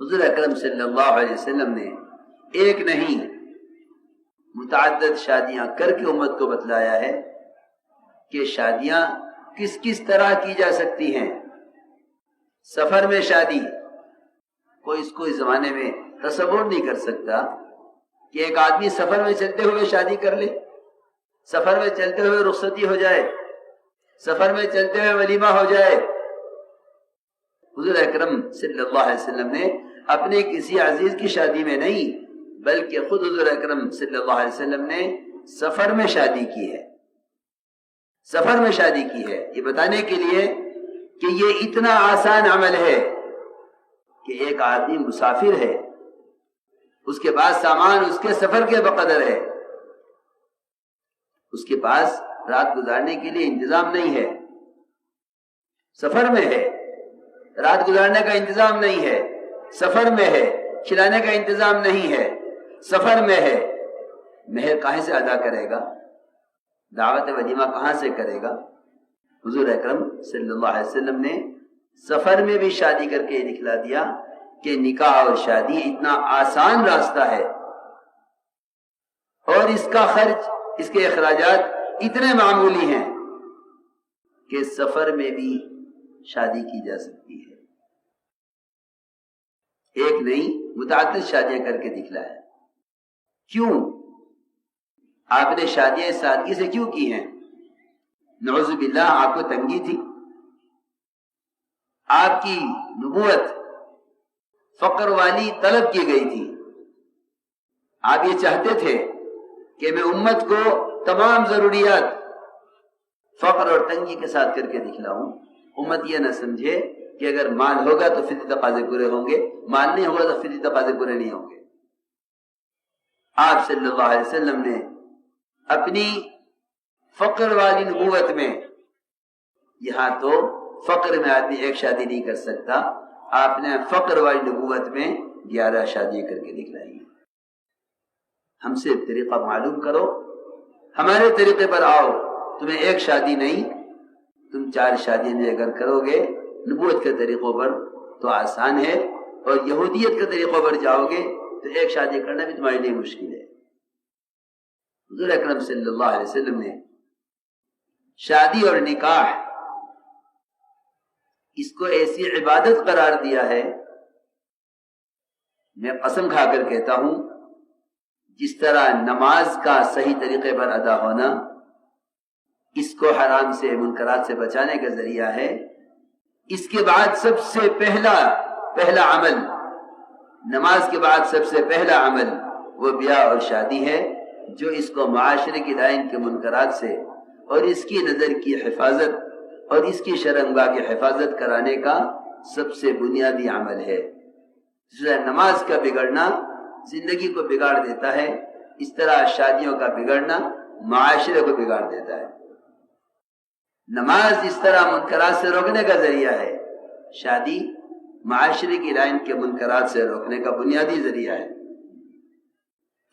حضور اکرم صلی اللہ علیہ وسلم نے ایک نہیں متعدد شادیاں کر کے امت کو بتلایا ہے کہ شادیاں کس کس طرح کی جا سکتی ہیں۔ سفر میں شادی، کوئی اس کو اس زمانے میں تصور نہیں کر سکتا کہ ایک آدمی سفر میں چلتے ہوئے شادی کر لے، سفر میں چلتے ہوئے رخصتی ہو جائے، سفر میں چلتے ہوئے ولیمہ ہو جائے۔ حضور اکرم صلی اللہ علیہ وسلم نے اپنے کسی عزیز کی شادی میں نہیں بلکہ خود حضور اکرم صلی اللہ علیہ وسلم نے سفر میں شادی کی ہے، سفر میں شادی کی ہے، یہ بتانے کے لیے کہ یہ اتنا آسان عمل ہے کہ ایک آدمی مسافر ہے، اس کے پاس سامان اس کے سفر کے بقدر ہے، اس کے پاس رات گزارنے کے لیے انتظام نہیں ہے، سفر میں ہے، رات گزارنے کا انتظام نہیں ہے، سفر میں ہے، کھلانے کا انتظام نہیں ہے، سفر میں ہے، مہر کہاں سے ادا کرے گا؟ دعوت ولیمہ کہاں سے کرے گا؟ حضور اکرم صلی اللہ علیہ وسلم نے سفر میں بھی شادی کر کے دکھلا دیا کہ نکاح اور شادی اتنا آسان راستہ ہے اور اس کا خرچ، اس کے اخراجات اتنے معمولی ہیں کہ سفر میں بھی شادی کی جا سکتی ہے۔ ایک نہیں متعدد شادیاں کر کے دکھلایا۔ کیوں؟ آپ نے شادیاں سادگی سے کیوں کی ہیں؟ نعوذ باللہ آپ کو تنگی تھی، آپ کی نبوت فقر والی طلب کی گئی تھی، آپ یہ چاہتے تھے کہ میں امت کو تمام ضروریات فقر اور تنگی کے ساتھ کر کے دکھلاؤں، امت یہ نہ سمجھے کہ اگر مال ہوگا تو فطری تقاضے پورے ہوں گے، مال نہیں ہوگا تو فطری تقاضے پورے نہیں ہوں گے۔ آپ صلی اللہ علیہ وسلم نے اپنی فقر والی نبوت میں، یہاں تو فقر میں آدمی ایک شادی نہیں کر سکتا، آپ نے فقر والی نبوت میں 11 شادیاں کر کے دکھلائی۔ ہم سے طریقہ معلوم کرو، ہمارے طریقے پر آؤ، تمہیں ایک شادی نہیں تم 4 شادیاں بھی اگر کرو گے نبوت کے طریقوں پر تو آسان ہے، اور یہودیت کے طریقوں پر جاؤ گے تو ایک شادی کرنا بھی تمہارے لیے مشکل ہے۔ حضور اکرم صلی اللہ علیہ وسلم نے شادی اور نکاح اس کو ایسی عبادت قرار دیا ہے، میں قسم کھا کر کہتا ہوں، جس طرح نماز کا صحیح طریقے پر ادا ہونا اس کو حرام سے، منکرات سے بچانے کا ذریعہ ہے، اس کے بعد سب سے پہلا عمل، نماز کے بعد سب سے پہلا عمل وہ بیاہ اور شادی ہے، جو اس کو معاشرے کی لائن کے منکرات سے اور اس کی نظر کی حفاظت اور اس کی شرمگاہ کی حفاظت کرانے کا سب سے بنیادی عمل ہے۔ جس طرح نماز کا بگڑنا زندگی کو بگاڑ دیتا ہے، اس طرح شادیوں کا بگڑنا معاشرے کو بگاڑ دیتا ہے۔ نماز اس طرح منکرات سے روکنے کا ذریعہ ہے، شادی معاشرے کی لائن کے منکرات سے روکنے کا بنیادی ذریعہ ہے۔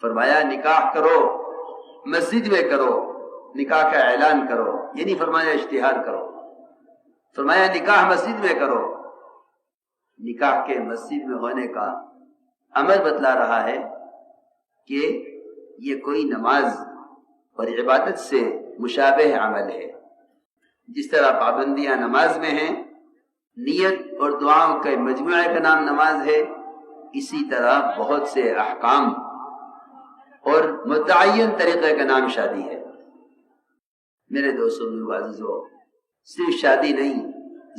فرمایا نکاح کرو، مسجد میں کرو، نکاح کا اعلان کرو، یہ نہیں فرمایا اشتہار کرو، فرمایا نکاح مسجد میں کرو۔ نکاح کے مسجد میں ہونے کا امر بتلا رہا ہے کہ یہ کوئی نماز اور عبادت سے مشابہ عمل ہے۔ جس طرح پابندیاں نماز میں ہیں، نیت اور دعاؤں کے مجموعے کا نام نماز ہے، اسی طرح بہت سے احکام اور متعین طریقے کا نام شادی ہے۔ میرے دوستوں عزیزو، صرف شادی نہیں،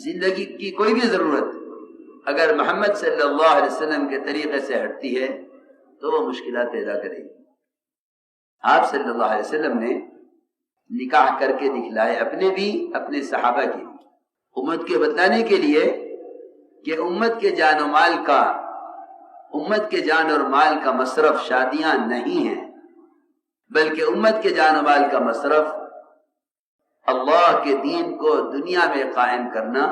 زندگی کی کوئی بھی ضرورت اگر محمد صلی اللہ علیہ وسلم کے طریقے سے ہٹتی ہے تو وہ مشکلات پیدا کرے گی۔ آپ صلی اللہ علیہ وسلم نے نکاح کر کے دکھلائے، اپنے بھی اپنے صحابہ کی بھی، امت کے بتلانے کے لیے کہ امت کے جان اور مال کا مصرف شادیاں نہیں ہیں، بلکہ امت کے جان و مال کا مصرف اللہ کے دین کو دنیا میں قائم کرنا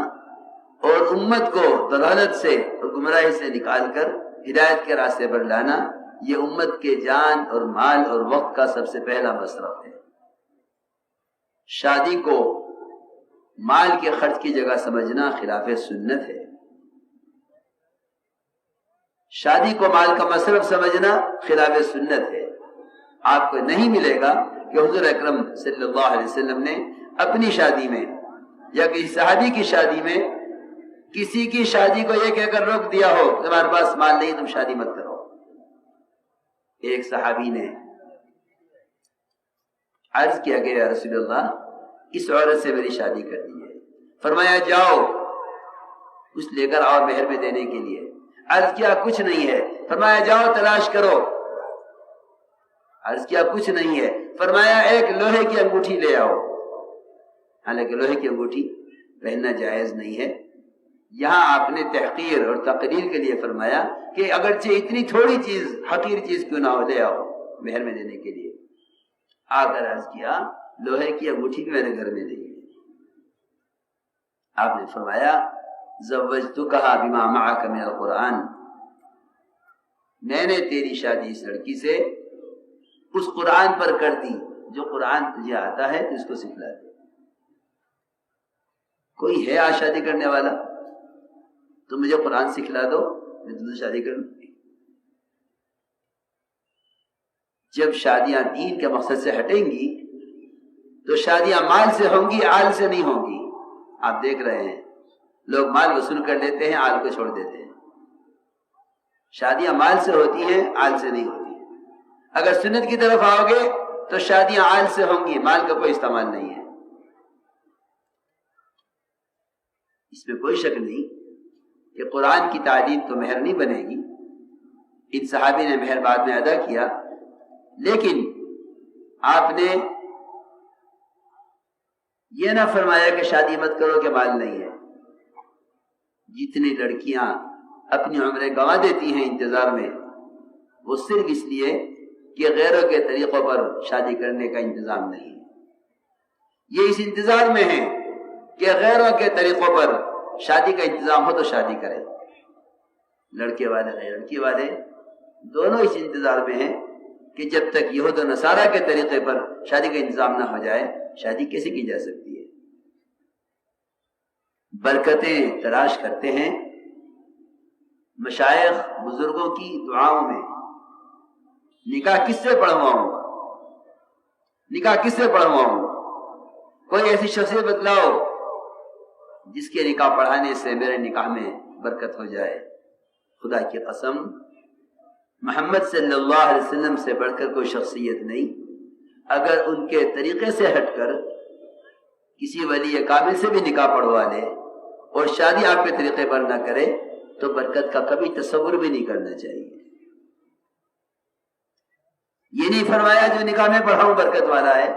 اور امت کو ضلالت سے اور گمراہی سے نکال کر ہدایت کے راستے پر لانا، یہ امت کے جان اور مال اور وقت کا سب سے پہلا مصرف ہے۔ شادی کو مال کے خرچ کی جگہ سمجھنا خلاف سنت ہے۔ شادی کو مال کا مصرف سمجھنا خلاف سنت ہے. آپ کو نہیں ملے گا کہ حضور اکرم صلی اللہ علیہ وسلم نے اپنی شادی میں یا کسی صحابی کی شادی میں کسی کی شادی کو یہ کہہ کر روک دیا ہو تمہارے پاس مال نہیں تم شادی مت کرو. ایک صحابی نے عرض کیا کہ یا رسول اللہ اس عورت سے میری شادی کرنی ہے. فرمایا جاؤ کچھ لے کر آؤ مہر میں دینے کے لیے. عرض کیا کچھ نہیں ہے. فرمایا جاؤ تلاش کرو. عرض کیا کچھ نہیں ہے. فرمایا ایک لوہے کی انگوٹھی لے آؤ. حالانکہ لوہے کی انگوٹھی پہننا جائز نہیں ہے. یہاں آپ نے تحقیر اور تقریر کے لیے فرمایا کہ اگرچہ اتنی تھوڑی چیز حقیر چیز کیوں نہ ہو لے آؤ مہر میں دینے کے لیے. آ کر عرض کیا لوہے کی انگوٹھی بھی میرے گھر میں نہیں ہے. آپ نے فرمایا زوجتکھا بما معک من القرآن, میں نے تیری شادی اس لڑکی سے اس قرآن پر کر دی جو قرآن تجھے آتا ہے تو اس کو سکھلا دے. کوئی ہے آج شادی کرنے والا تو مجھے قرآن سکھلا دو میں تجھ سے شادی کروں. جب شادیاں دین کے مقصد سے ہٹیں گی تو شادیاں مال سے ہوں گی, آل سے نہیں ہوں گی. آپ دیکھ رہے ہیں لوگ مال وصول کر لیتے ہیں, آل کو چھوڑ دیتے ہیں. شادیاں مال سے ہوتی ہیں, آل سے نہیں ہوتی. اگر سنت کی طرف آؤ گے تو شادیاں آل سے ہوں گی, مال کا کوئی استعمال نہیں ہے. اس میں کوئی شک نہیں کہ قرآن کی تعلیم تو مہر نہیں بنے گی. ان صحابی نے مہر بعد میں ادا کیا, لیکن آپ نے یہ نہ فرمایا کہ شادی مت کرو کہ مال نہیں ہے. جتنی لڑکیاں اپنی عمریں گنوا دیتی ہیں انتظار میں, وہ صرف اس لیے کہ غیروں کے طریقوں پر شادی کرنے کا انتظام نہیں ہے. یہ اس انتظار میں ہیں کہ غیروں کے طریقوں پر شادی کا انتظام ہو تو شادی کریں. لڑکے والے لڑکی والے دونوں اس انتظار میں ہیں کہ جب تک یہود و نصارہ کے طریقے پر شادی کا انتظام نہ ہو جائے شادی کیسے کی جا سکتی ہے. برکتیں تلاش کرتے ہیں مشائخ بزرگوں کی دعاؤں میں. نکاح کس سے پڑھواؤں, نکاح کس سے پڑھواؤں؟ کوئی ایسی شخصیت بتلاؤ جس کے نکاح پڑھانے سے میرے نکاح میں برکت ہو جائے. خدا کی قسم محمد صلی اللہ علیہ وسلم سے بڑھ کر کوئی شخصیت نہیں. اگر ان کے طریقے سے ہٹ کر کسی ولی کامل سے بھی نکاح پڑھوا لے اور شادی آپ کے طریقے پر نہ کرے تو برکت کا کبھی تصور بھی نہیں کرنا چاہیے. یہ نہیں فرمایا جو نکاح میں پڑھاؤں برکت والا ہے,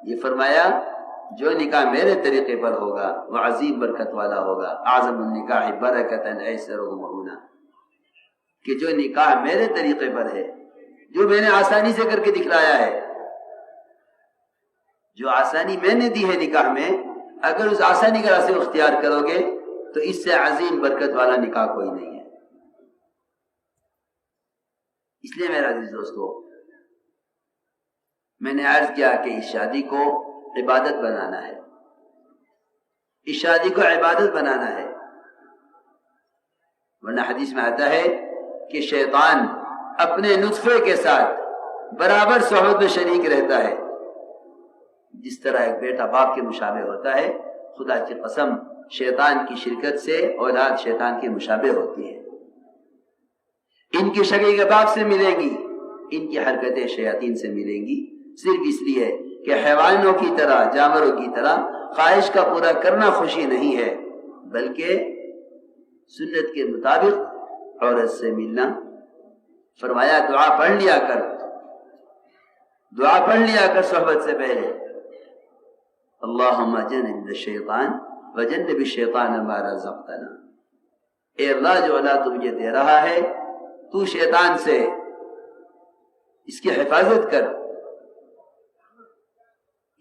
یہ فرمایا جو نکاح میرے طریقے پر ہوگا وہ عظیم برکت والا ہوگا. اعظم النکاح برکتاً ایسرہ مؤونہ, کہ جو نکاح میرے طریقے پر ہے, جو میں نے آسانی سے کر کے دکھلایا ہے, جو آسانی میں نے دی ہے نکاح میں, اگر اس آسانی کا راستہ اختیار کرو گے تو اس سے عظیم برکت والا نکاح کوئی نہیں ہے. اس لیے میرا عزیز دوستو, میں نے عرض کیا کہ اس شادی کو عبادت بنانا ہے, اس شادی کو عبادت بنانا ہے. ورنہ حدیث میں آتا ہے کہ شیطان اپنے نطفے کے ساتھ برابر صحبت میں شریک رہتا ہے. جس طرح ایک بیٹا باپ کے مشابہ ہوتا ہے, خدا کی قسم شیطان کی شرکت سے اولاد شیطان کے مشابہ ہوتی ہے. ان کی شکل کے باپ سے ملیں گی, ان کی حرکتیں شیاطین سے ملیں گی, صرف اس لیے کہ حیوانوں کی طرح, جانوروں کی طرح خواہش کا پورا کرنا خوشی نہیں ہے, بلکہ سنت کے مطابق عورت سے ملنا. فرمایا دعا پڑھ لیا کر, دعا پڑھ لیا کر صحبت سے پہلے, اللہم جنب الشیطان وجنب الشیطان ما رزقتنا. اے اللہ جو اللہ تو مجھے دے رہا ہے تو شیطان سے اس کی حفاظت کر.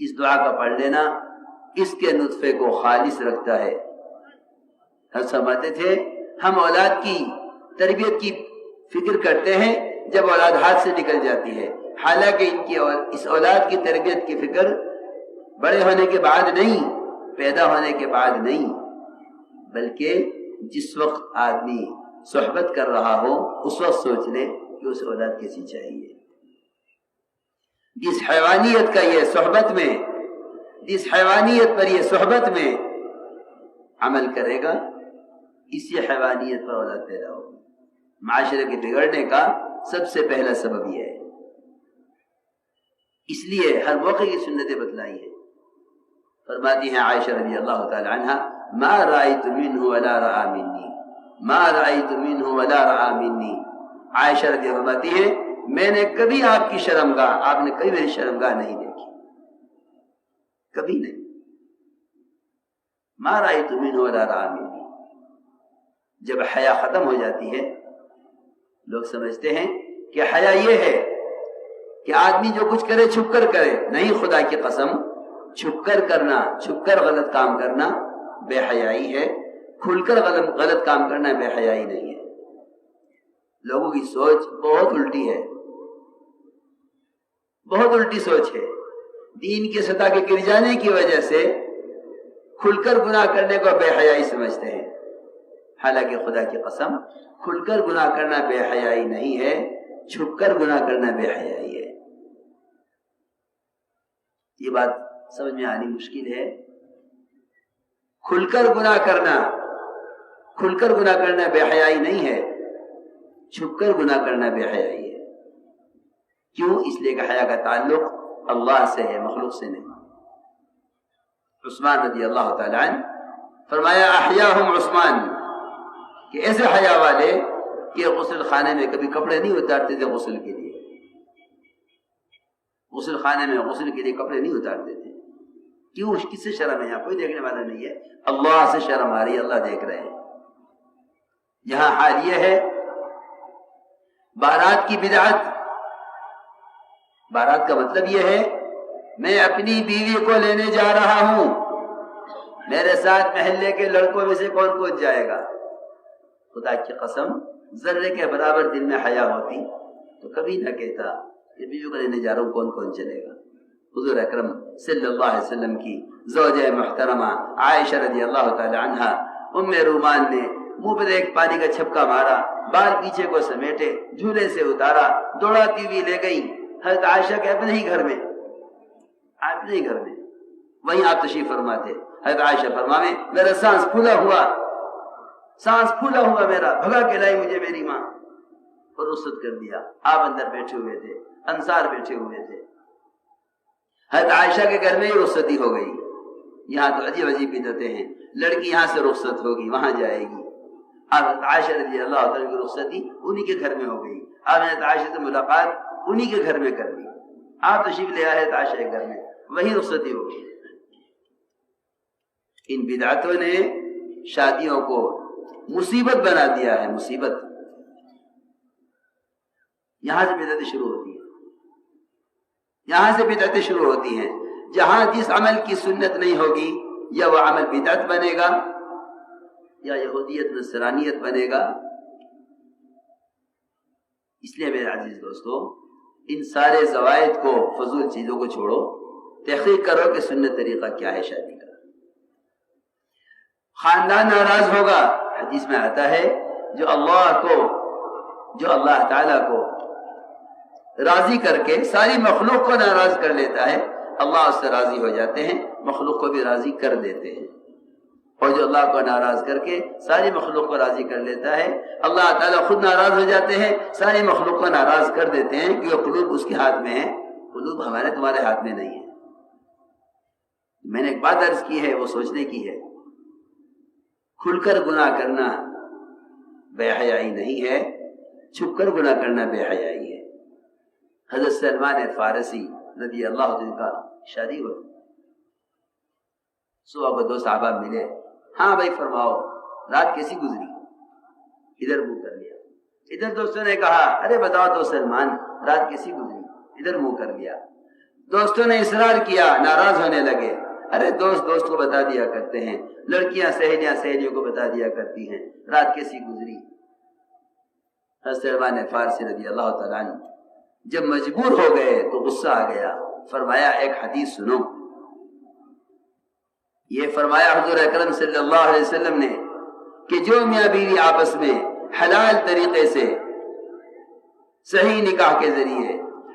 اس دعا کا پڑھ لینا اس کے نطفے کو خالص رکھتا ہے. ہم سمجھتے تھے ہم اولاد کی تربیت کی فکر کرتے ہیں جب اولاد ہاتھ سے نکل جاتی ہے, حالانکہ ان کی اس اولاد کی تربیت کی فکر بڑے ہونے کے بعد نہیں, پیدا ہونے کے بعد نہیں, بلکہ جس وقت آدمی صحبت کر رہا ہو اس وقت سوچ لے کہ اسے اولاد کیسی چاہیے. جس حیوانیت کا یہ صحبت میں، جس حیوانیت پر یہ صحبت میں عمل کرے گا، اسی حیوانیت پر اولاد پیدا ہوگی. معاشرے کے بگڑنے کا سب سے پہلا سبب یہ ہے. اس لیے ہر موقع کی سنتیں بتلائی ہیں. فرماتی ہیں عائشہ رضی اللہ تعالی عنہ، ما رأیت منہ ولا رأى منی، ما رأیت منہ ولا رأى منی. عائشہ رضی اللہ فرماتی ہیں میں نے کبھی آپ کی شرمگاہ، آپ نے کبھی میری شرمگاہ نہیں دیکھی، کبھی نہیں. ما رأیت منہ ولا رأى منی. جب حیا ختم ہو جاتی ہے، لوگ سمجھتے ہیں کہ حیا یہ ہے کہ آدمی جو کچھ کرے چھپ کر کرے. نہیں، خدا کی قسم، چھپ کر کرنا، چھپ کر غلط کام کرنا بے حیائی ہے. کھل کر غلط کام کرنا بے حیائی نہیں ہے. لوگوں کی سوچ بہت الٹی ہے، بہت الٹی سوچ ہے. دین کی سطح کے گر جانے کی وجہ سے کھل کر گناہ کرنے کو بے حیائی سمجھتے ہیں. حالانکہ خدا کی قسم، کھل کر گناہ کرنا بے حیائی نہیں ہے، چھپ کر گناہ کرنا بے حیائی ہے. یہ بات سمجھ میں آنی مشکل ہے. کھل کر گناہ کرنا، کھل کر گناہ کرنا بے حیائی نہیں ہے، چھپ کر گناہ کرنا بے حیائی ہے. کیوں؟ اس لیے کہ حیا کا تعلق اللہ سے ہے، مخلوق سے نہیں. عثمان رضی اللہ تعالی عنہ فرمایا احیاہم عثمان، کہ ایسے حیا والے کہ غسل خانے میں کبھی کپڑے نہیں اتارتے تھے غسل کے لیے. غسل خانے میں غسل کے لیے کپڑے نہیں اتارتے تھے. کیوں؟ کس سے شرم ہے؟ یہاں کوئی دیکھنے والا نہیں ہے، اللہ سے شرم آ رہی ہے، اللہ دیکھ رہے ہیں. یہاں حال یہ ہے بارات کی بدعت. بارات کا مطلب یہ ہے میں اپنی بیوی کو لینے جا رہا ہوں، میرے ساتھ محلے کے لڑکوں میں سے کون کون جائے گا. خدا کی قسم ذرے کے برابر دل میں حیا ہوتی تو کبھی نہ کہتا کہ بیوی کو لینے جا رہا ہوں، کون کون چلے گا. حضور اکرم صلی اللہ علیہ وسلم کی زوجہ محترمہ عائشہ رضی اللہ تعالی عنہا ام رومان نے منہ پر ایک پانی کا چھپکا مارا، بال پیچھے کو سمیٹے، جھولے سے اتارا، دوڑاتی ہوئی لے گئی حضرت عائشہ کے اپنے ہی گھر میں. اپنے ہی گھر میں وہیں آپ تشریف فرماتے. حضرت عائشہ فرماوے میرا سانس پھولا ہوا، سانس پھولا ہوا میرا، بھگا کے لائی مجھے میری ماں اور رخصت کر دیا. آپ اندر بیٹھے ہوئے تھے، انصار بیٹھے ہوئے تھے. حضرت عائشہ کے گھر میں ہی رخصتی ہو گئی. یہاں تو عجیب عجیب بدعتیں ہیں، لڑکی یہاں سے رخصت ہوگی وہاں جائے گی. حضرت عائشہ رضی اللہ تعالیٰ کی رخصتی انہی کے گھر میں ہو گئی. آپ نے حضرت عائشہ سے ملاقات انہی کے گھر میں کر لی. آپ تشریف لے آئے حضرت عائشہ کے گھر میں، وہی رخصتی ہو گئی. ان بدعتوں نے شادیوں کو مصیبت بنا دیا ہے، مصیبت. یہاں سے بدعتیں شروع ہوتی ہیں، یہاں سے بدعتیں شروع ہوتی ہیں. جہاں جس عمل کی سنت نہیں ہوگی یا وہ عمل بدعت بنے گا یا یہودیت نصرانیت بنے گا. اس لیے میرے عزیز دوستو، ان سارے زوائد کو، فضول چیزوں کو چھوڑو، تحقیق کرو کہ سنت طریقہ کیا ہے شادی کا. خاندان ناراض ہوگا. حدیث میں آتا ہے جو اللہ تعالیٰ کو راضی کر کے ساری مخلوق کو ناراض کر لیتا ہے، اللہ اس سے راضی ہو جاتے ہیں، مخلوق کو بھی راضی کر دیتے ہیں. اور جو اللہ کو ناراض کر کے ساری مخلوق کو راضی کر لیتا ہے، اللہ تعالیٰ خود ناراض ہو جاتے ہیں، ساری مخلوق کو ناراض کر دیتے ہیں، کیونکہ قلوب اس کے ہاتھ میں ہے، قلوب ہمارے تمہارے ہاتھ میں نہیں ہے. میں نے ایک بات عرض کی ہے، وہ سوچنے کی ہے. کھل کر گناہ کرنا بے حیائی نہیں ہے، چھپ کر گناہ کرنا بے حیائی ہے. حضرت سلمان فارسی رضی اللہ عنہ کا شادی ہوئی. صبح کو دو صحابہ ملے. ہاں بھائی فرماؤ رات کیسی گزری؟ ادھر منہ کر لیا. ادھر دوستوں نے کہا ارے بتاؤ تو سلمان رات کیسی گزری؟ ادھر منہ کر لیا. دوستوں نے اصرار کیا، ناراض ہونے لگے. ارے دوست کو بتا دیا کرتے ہیں، لڑکیاں سہیلیوں کو بتا دیا کرتی ہیں رات کیسی گزری. حضرت سلمان فارسی رضی اللہ تعالیٰ عنہ جب مجبور ہو گئے تو غصہ آ گیا. فرمایا ایک حدیث سنو. یہ فرمایا حضور اکرم صلی اللہ علیہ وسلم نے کہ جو میاں بیوی آپس میں حلال طریقے سے، صحیح نکاح کے ذریعے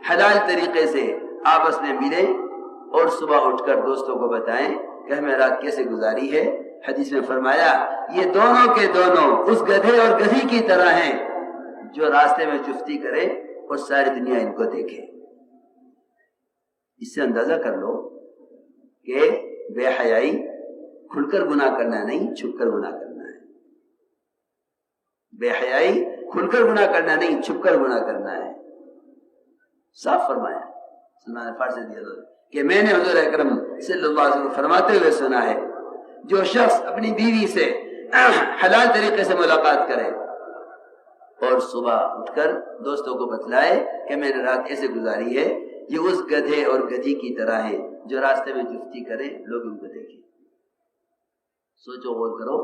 حلال طریقے سے آپس میں ملیں اور صبح اٹھ کر دوستوں کو بتائیں کہ ہمیں رات کیسے گزاری ہے۔ حدیث میں فرمایا یہ دونوں کے دونوں اس گدھے اور گدھی کی طرح ہیں جو راستے میں چفتی کرے اور ساری دنیا ان کو دیکھے۔ اس سے اندازہ کر لو کہ بے حیائی کھل کر گناہ کرنا نہیں، چھپ کر گناہ کرنا ہے۔ بے حیائی کھل کر گناہ کرنا نہیں، چھپ کر گناہ کرنا ہے۔ صاف فرمایا سلمان فارسی رضی اللہ عنہ کہ میں نے حضور اکرم صلی اللہ علیہ وسلم فرماتے ہوئے سنا ہے جو شخص اپنی بیوی سے حلال طریقے سے ملاقات کرے اور صبح اٹھ کر دوستوں کو بتلائے کہ میں نے رات ایسے گزاری ہے، یہ اس گدھے اور گدھی کی طرح ہے جو راستے میں جفتی کرے لوگ ان کو دیکھیں۔ سوچو غور کرو،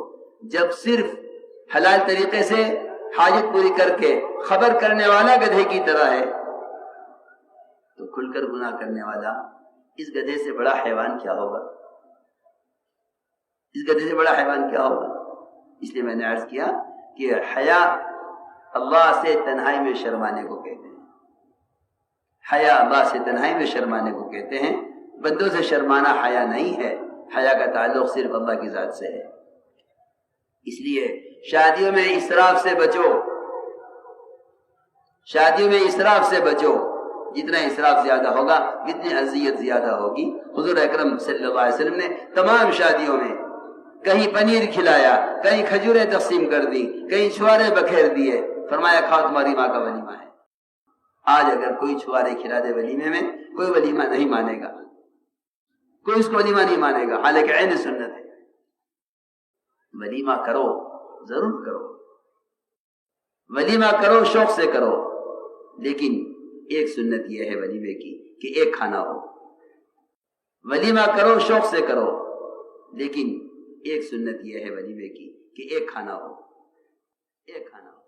جب صرف حلال طریقے سے حاجت پوری کر کے خبر کرنے والا گدھے کی طرح ہے تو کھل کر گناہ کرنے والا اس گدھے سے بڑا حیوان کیا ہوگا؟ اس گدھے سے بڑا حیوان کیا ہوگا؟ اس لیے میں نے عرض کیا کہ حیا اللہ سے تنہائی میں شرمانے کو کہتے ہیں۔ حیا اللہ سے تنہائی میں شرمانے کو کہتے ہیں۔ بندوں سے شرمانا حیا نہیں ہے، حیا کا تعلق صرف اللہ کی ذات سے ہے۔ اس لیے شادیوں میں اسراف سے بچو، شادیوں میں اسراف سے بچو۔ جتنا اسراف زیادہ ہوگا اتنی اذیت زیادہ ہوگی۔ حضور اکرم صلی اللہ علیہ وسلم نے تمام شادیوں میں کہیں پنیر کھلایا، کہیں کھجوریں تقسیم کر دی، کہیں چھوارے بکھیر دیے، فرمایا کھاؤ تمہاری ماں کا ولیمہ ہے۔ آج اگر کوئی چھوارے کھلا دے ولیمے میں، کوئی ولیمہ نہیں مانے گا، کوئی اس کو ولیمہ نہیں مانے گا، حالانکہ عین سنت ہے۔ ولیمہ کرو، ضرور کرو، ولیمہ کرو، شوق سے کرو، لیکن ایک سنت یہ ہے ولیمے کی کہ ایک کھانا ہو۔ ولیمہ کرو، شوق سے کرو، لیکن ایک سنت یہ ہے ولیمے کی کہ ایک کھانا ہو، ایک کھانا ہو۔